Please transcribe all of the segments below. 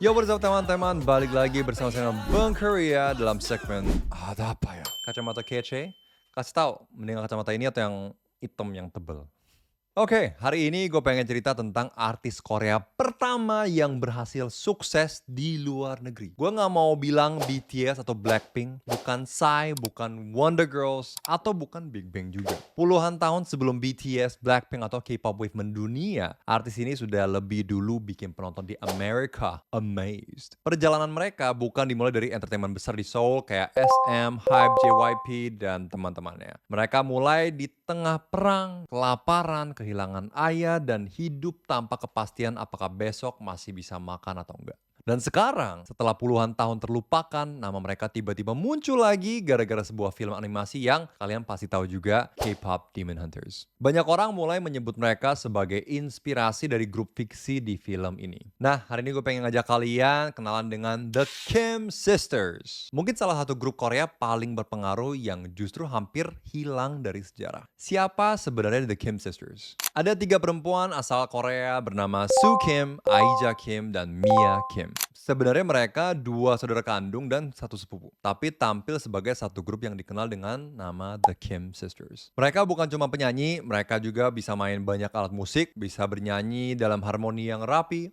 Yo, what's up teman-teman? Balik lagi bersama saya Bang Korea dalam segmen Ada Apa Ya? Kacamata kece? Kasih tahu, mendingan kacamata ini atau yang hitam yang tebel? Oke, hari ini gue pengen cerita tentang artis Korea pertama yang berhasil sukses di luar negeri. Gue nggak mau bilang BTS atau Blackpink, bukan Psy, bukan Wonder Girls, atau bukan Big Bang juga. Puluhan tahun sebelum BTS, Blackpink, atau K-pop wave mendunia, artis ini sudah lebih dulu bikin penonton di Amerika amazed. Perjalanan mereka bukan dimulai dari entertainment besar di Seoul kayak SM, Hype, JYP, dan teman-temannya. Mereka mulai di tengah perang, kelaparan, kehilangan ayah, dan hidup tanpa kepastian apakah besok masih bisa makan atau enggak. Dan sekarang, setelah puluhan tahun terlupakan, nama mereka tiba-tiba muncul lagi gara-gara sebuah film animasi yang kalian pasti tahu juga, K-pop Demon Hunters. Banyak orang mulai menyebut mereka sebagai inspirasi dari grup fiksi di film ini. Nah, hari ini gue pengen ngajak kalian kenalan dengan The Kim Sisters. Mungkin salah satu grup Korea paling berpengaruh yang justru hampir hilang dari sejarah. Siapa sebenarnya The Kim Sisters? Ada 3 perempuan asal Korea bernama Soo Kim, Aija Kim, dan Mia Kim. Sebenarnya mereka 2 saudara kandung dan 1 sepupu, tapi tampil sebagai satu grup yang dikenal dengan nama The Kim Sisters. Mereka bukan cuma penyanyi, mereka juga bisa main banyak alat musik, bisa bernyanyi dalam harmoni yang rapi,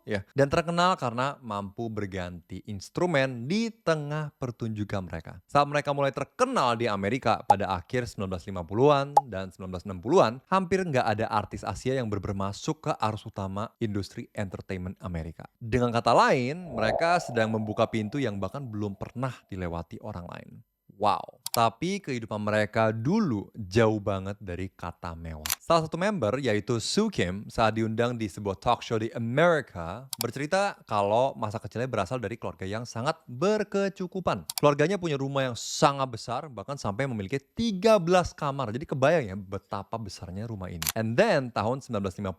ya, dan terkenal karena mampu berganti instrumen di tengah pertunjukan mereka. Saat mereka mulai terkenal di Amerika pada akhir 1950-an dan 1960-an, hampir nggak ada artis Asia yang masuk ke arus utama industri entertainment Amerika. Dengan kata lain, mereka sedang membuka pintu yang bahkan belum pernah dilewati orang lain. Wow, tapi kehidupan mereka dulu jauh banget dari kata mewah. Salah satu member yaitu Soo Kim saat diundang di sebuah talk show di Amerika bercerita kalau masa kecilnya berasal dari keluarga yang sangat berkecukupan. Keluarganya punya rumah yang sangat besar bahkan sampai memiliki 13 kamar. Jadi kebayang ya betapa besarnya rumah ini. And then tahun 1950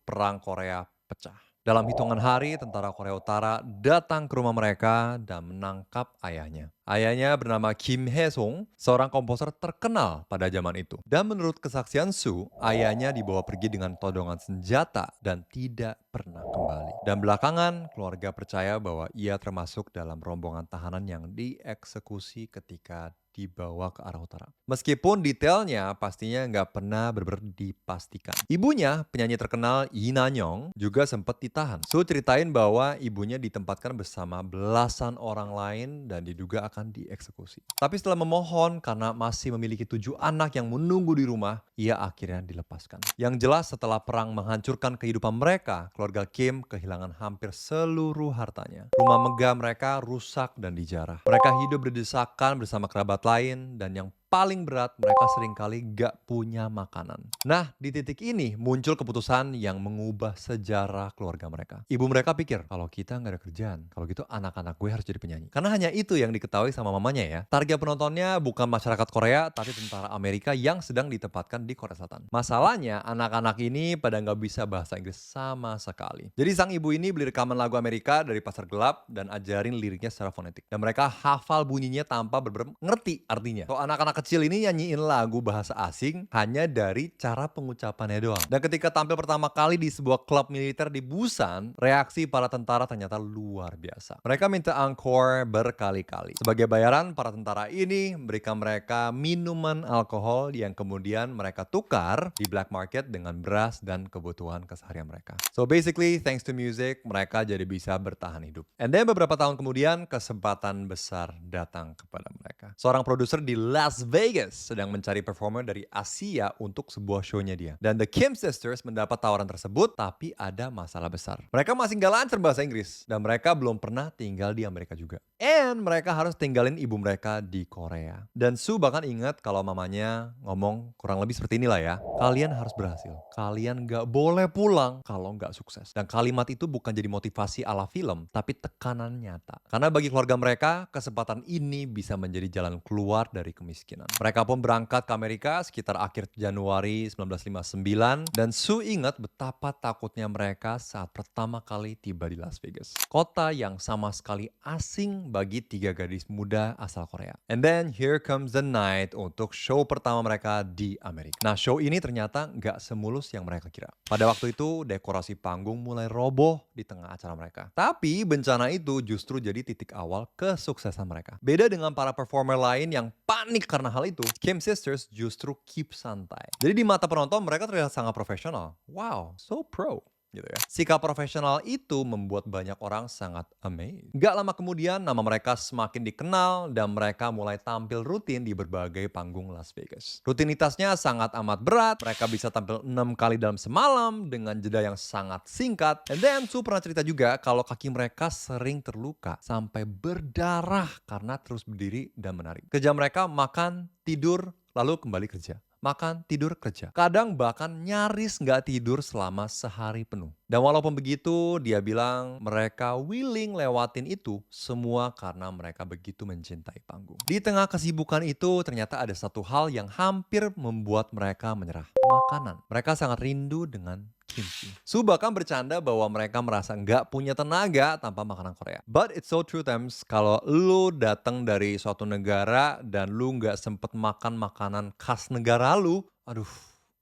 perang Korea pecah. Dalam hitungan hari, tentara Korea Utara datang ke rumah mereka dan menangkap ayahnya. Ayahnya bernama Kim Hae-sung, seorang komposer terkenal pada zaman itu. Dan menurut kesaksian Su, ayahnya dibawa pergi dengan todongan senjata dan tidak pernah kembali. Dan belakangan, keluarga percaya bahwa ia termasuk dalam rombongan tahanan yang dieksekusi ketika dibawa ke arah utara. Meskipun detailnya pastinya nggak pernah benar-benar dipastikan. Ibunya, penyanyi terkenal Lee Na-young, juga sempat ditahan. Su ceritain bahwa ibunya ditempatkan bersama belasan orang lain dan diduga akan dieksekusi. Tapi setelah memohon karena masih memiliki 7 anak yang menunggu di rumah, ia akhirnya dilepaskan. Yang jelas setelah perang menghancurkan kehidupan mereka, keluarga Kim kehilangan hampir seluruh hartanya. Rumah megah mereka rusak dan dijarah. Mereka hidup berdesakan bersama kerabat lain dan yang paling berat, mereka seringkali gak punya makanan. Nah, di titik ini muncul keputusan yang mengubah sejarah keluarga mereka. Ibu mereka pikir, kalau kita nggak ada kerjaan, kalau gitu anak-anak gue harus jadi penyanyi. Karena hanya itu yang diketahui sama mamanya ya. Target penontonnya bukan masyarakat Korea, tapi tentara Amerika yang sedang ditempatkan di Korea Selatan. Masalahnya, anak-anak ini pada nggak bisa bahasa Inggris sama sekali. Jadi sang ibu ini beli rekaman lagu Amerika dari pasar gelap dan ajarin liriknya secara fonetik. Dan mereka hafal bunyinya tanpa benar-benar ngerti artinya. So, anak-anak kecil ini nyanyiin lagu bahasa asing hanya dari cara pengucapannya doang. Dan ketika tampil pertama kali di sebuah klub militer di Busan, reaksi para tentara ternyata luar biasa. Mereka minta encore berkali-kali. Sebagai bayaran, para tentara ini memberikan mereka minuman alkohol yang kemudian mereka tukar di black market dengan beras dan kebutuhan keseharian mereka. So basically, thanks to music, mereka jadi bisa bertahan hidup. And then beberapa tahun kemudian, kesempatan besar datang kepada mereka. Seorang produser di Las Vegas sedang mencari performer dari Asia untuk sebuah show-nya dia. Dan The Kim Sisters mendapat tawaran tersebut, tapi ada masalah besar. Mereka masih nggak lancar bahasa Inggris, dan mereka belum pernah tinggal di Amerika juga. And mereka harus tinggalin ibu mereka di Korea. Dan Su bahkan ingat kalau mamanya ngomong kurang lebih seperti inilah ya. Kalian harus berhasil. Kalian nggak boleh pulang kalau nggak sukses. Dan kalimat itu bukan jadi motivasi ala film, tapi tekanan nyata. Karena bagi keluarga mereka, kesempatan ini bisa menjadi jalan keluar dari kemiskinan. Mereka pun berangkat ke Amerika sekitar akhir Januari 1959 dan Sue ingat betapa takutnya mereka saat pertama kali tiba di Las Vegas. Kota yang sama sekali asing bagi 3 gadis muda asal Korea. And then here comes the night untuk show pertama mereka di Amerika. Nah, show ini ternyata nggak semulus yang mereka kira. Pada waktu itu dekorasi panggung mulai roboh di tengah acara mereka. Tapi bencana itu justru jadi titik awal kesuksesan mereka. Beda dengan para performer lain yang panik karena hal itu, Kim Sisters justru keep santai. Jadi di mata penonton mereka terlihat sangat profesional. Wow, so pro. Gitu ya. Sikap profesional itu membuat banyak orang sangat amazed. Gak lama kemudian nama mereka semakin dikenal dan mereka mulai tampil rutin di berbagai panggung Las Vegas. Rutinitasnya sangat amat berat, mereka bisa tampil 6 kali dalam semalam dengan jeda yang sangat singkat. And then Sue pernah cerita juga kalau kaki mereka sering terluka sampai berdarah karena terus berdiri dan menari. Kerja mereka makan, tidur, lalu kembali kerja. Makan, tidur, kerja. Kadang bahkan nyaris nggak tidur selama sehari penuh. Dan walaupun begitu, dia bilang mereka willing lewatin itu semua karena mereka begitu mencintai panggung. Di tengah kesibukan itu, ternyata ada satu hal yang hampir membuat mereka menyerah. Makanan. Mereka sangat rindu dengan kimchi. Sue bahkan bercanda bahwa mereka merasa nggak punya tenaga tanpa makanan Korea. But it's so true, Thames. Kalau lu datang dari suatu negara dan lu nggak sempet makan makanan khas negara lu, aduh,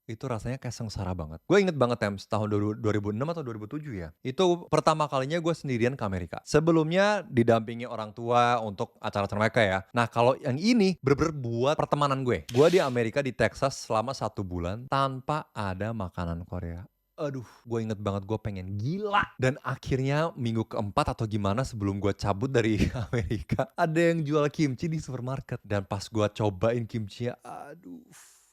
itu rasanya kayak sengsara banget. Gue inget banget, Thames, tahun 2006 atau 2007 ya. Itu pertama kalinya gue sendirian ke Amerika. Sebelumnya didampingi orang tua untuk acara-acara mereka ya. Nah, kalau yang ini bener-bener buat pertemanan gue. Gue di Amerika di Texas selama 1 bulan tanpa ada makanan Korea. Aduh, gue inget banget gue pengen gila. Dan akhirnya minggu keempat atau gimana sebelum gue cabut dari Amerika, ada yang jual kimchi di supermarket. Dan pas gue cobain kimchinya, aduh.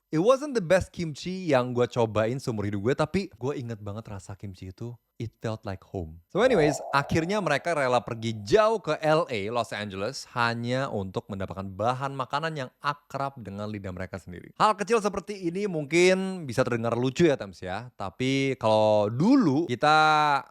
It wasn't the best kimchi yang gue cobain seumur hidup gue, tapi gue inget banget rasa kimchi itu. It felt like home. So anyways, akhirnya mereka rela pergi jauh ke LA, Los Angeles, hanya untuk mendapatkan bahan makanan yang akrab dengan lidah mereka sendiri. Hal kecil seperti ini mungkin bisa terdengar lucu ya, Tams ya. Tapi kalau dulu kita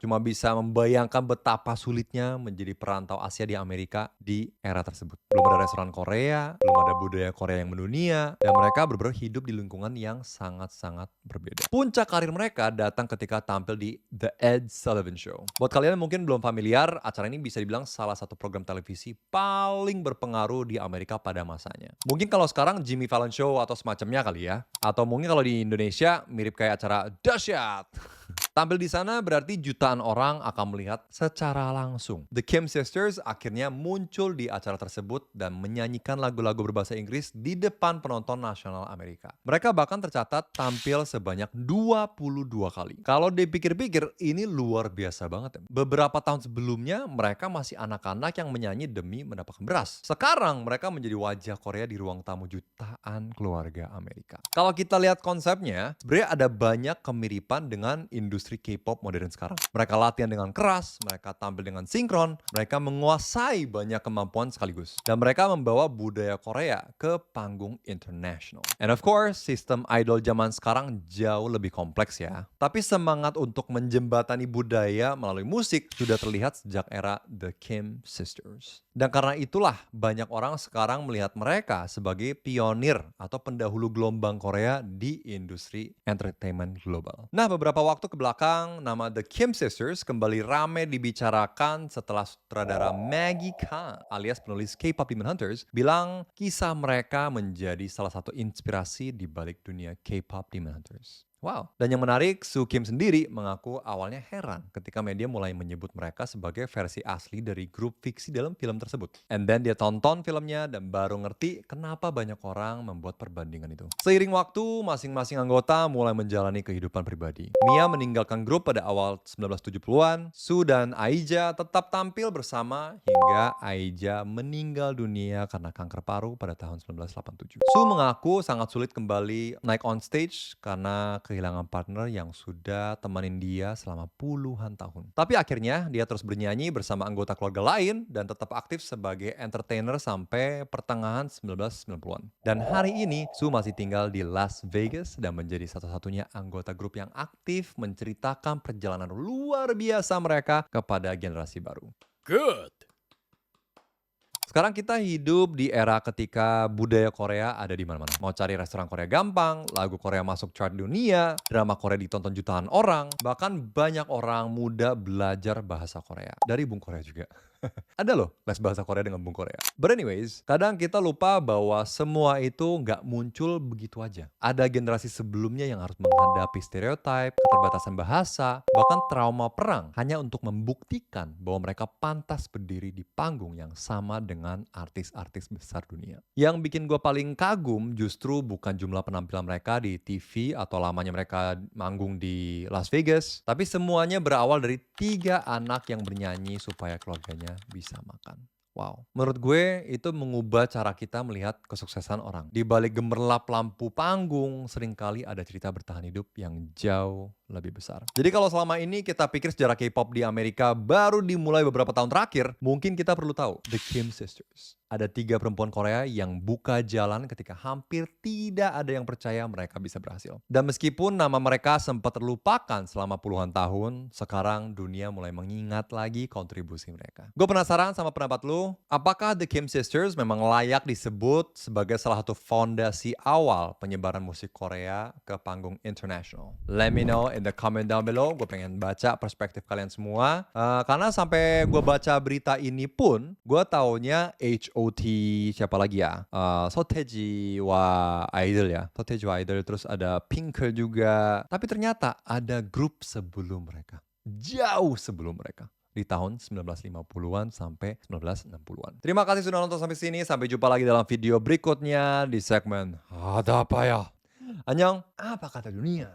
cuma bisa membayangkan betapa sulitnya menjadi perantau Asia di Amerika di era tersebut. Belum ada restoran Korea, belum ada budaya Korea yang mendunia, dan mereka benar-benar hidup di lingkungan yang sangat-sangat berbeda. Puncak karir mereka datang ketika tampil di The Ed Sullivan Show. Buat kalian yang mungkin belum familiar, acara ini bisa dibilang salah satu program televisi paling berpengaruh di Amerika pada masanya. Mungkin kalau sekarang Jimmy Fallon Show atau semacamnya kali ya. Atau mungkin kalau di Indonesia mirip kayak acara Dahsyat. Tampil di sana berarti jutaan orang akan melihat secara langsung. The Kim Sisters akhirnya muncul di acara tersebut dan menyanyikan lagu-lagu berbahasa Inggris di depan penonton nasional Amerika. Mereka bahkan tercatat tampil sebanyak 22 kali. Kalau dipikir-pikir, ini luar biasa banget. Beberapa tahun sebelumnya, mereka masih anak-anak yang menyanyi demi mendapatkan beras. Sekarang, mereka menjadi wajah Korea di ruang tamu jutaan keluarga Amerika. Kalau kita lihat konsepnya, sebenarnya ada banyak kemiripan dengan industri K-pop modern sekarang. Mereka latihan dengan keras, mereka tampil dengan sinkron, mereka menguasai banyak kemampuan sekaligus. Dan mereka membawa budaya Korea ke panggung internasional. And of course, sistem idol zaman sekarang jauh lebih kompleks ya. Tapi semangat untuk menjembatani budaya melalui musik sudah terlihat sejak era The Kim Sisters. Dan karena itulah banyak orang sekarang melihat mereka sebagai pionir atau pendahulu gelombang Korea di industri entertainment global. Nah, beberapa waktu kebelakang, nama The Kim Sisters kembali rame dibicarakan setelah sutradara Maggie Kang alias penulis K-pop Demon Hunters bilang kisah mereka menjadi salah satu inspirasi di balik dunia K-pop Demon Hunters. Wow. Dan yang menarik, Soo Kim sendiri mengaku awalnya heran ketika media mulai menyebut mereka sebagai versi asli dari grup fiksi dalam film tersebut. And then dia tonton filmnya dan baru ngerti kenapa banyak orang membuat perbandingan itu. Seiring waktu, masing-masing anggota mulai menjalani kehidupan pribadi. Mia meninggalkan grup pada awal 1970-an, Soo dan Aija tetap tampil bersama hingga Aija meninggal dunia karena kanker paru pada tahun 1987. Soo mengaku sangat sulit kembali naik on stage karena kehilangan partner yang sudah temanin dia selama puluhan tahun. Tapi akhirnya dia terus bernyanyi bersama anggota keluarga lain dan tetap aktif sebagai entertainer sampai pertengahan 1990-an. Dan hari ini Soo masih tinggal di Las Vegas dan menjadi satu-satunya anggota grup yang aktif menceritakan perjalanan luar biasa mereka kepada generasi baru. Good. Sekarang kita hidup di era ketika budaya Korea ada di mana-mana. Mau cari restoran Korea gampang, lagu Korea masuk chart dunia, drama Korea ditonton jutaan orang, bahkan banyak orang muda belajar bahasa Korea. Dari Bung Korea juga. Ada loh les bahasa Korea dengan Bung Korea. But anyways, kadang kita lupa bahwa semua itu nggak muncul begitu aja. Ada generasi sebelumnya yang harus menghadapi stereotip, keterbatasan bahasa, bahkan trauma perang hanya untuk membuktikan bahwa mereka pantas berdiri di panggung yang sama dengan artis-artis besar dunia. Yang bikin gue paling kagum justru bukan jumlah penampilan mereka di TV atau lamanya mereka manggung di Las Vegas, tapi semuanya berawal dari 3 anak yang bernyanyi supaya keluarganya bisa makan. Wow. Menurut gue itu mengubah cara kita melihat kesuksesan orang. Di balik gemerlap lampu panggung, seringkali ada cerita bertahan hidup yang jauh lebih besar. Jadi kalau selama ini kita pikir sejarah K-pop di Amerika baru dimulai beberapa tahun terakhir, mungkin kita perlu tahu The Kim Sisters. Ada 3 perempuan Korea yang buka jalan ketika hampir tidak ada yang percaya mereka bisa berhasil. Dan meskipun nama mereka sempat terlupakan selama puluhan tahun, sekarang dunia mulai mengingat lagi kontribusi mereka. Gue penasaran sama pendapat lu, apakah The Kim Sisters memang layak disebut sebagai salah satu fondasi awal penyebaran musik Korea ke panggung internasional? Let me know in the comment down below. Gue pengen baca perspektif kalian semua. Karena sampai gue baca berita ini pun, gue taunya HOT siapa lagi ya? Sotaeji wa Idol ya. Sotaeji wa Idol, terus ada Pinkle juga. Tapi ternyata ada grup sebelum mereka. Jauh sebelum mereka. Di tahun 1950-an sampai 1960-an. Terima kasih sudah nonton sampai sini. Sampai jumpa lagi dalam video berikutnya di segmen Ada Apa Ya? Annyeong, apa kata dunia?